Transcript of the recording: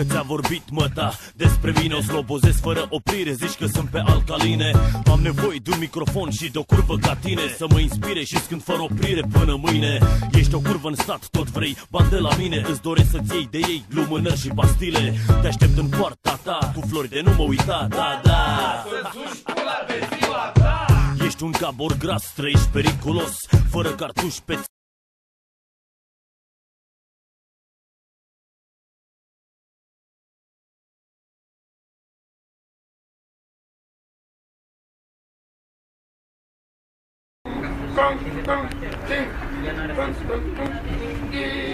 Că ți-a vorbit măta despre mine, o slobozesc fără oprire, zici că sunt pe alcaline. Am nevoie de un microfon și de o curvă ca tine, să mă inspire și scând fără oprire până mâine. Ești o curvă în stat, tot vrei bani de la mine, îți doresc să-ți iei de ei lumânări și pastile. Te aștept în poarta ta, cu flori de nu mă uita, da, da. Să-ți duci pula pe ziua ta. Ești un cabor gras, trăiești periculos, fără cartuși pe Dun, dun, dun, dun, dun, dun, dun.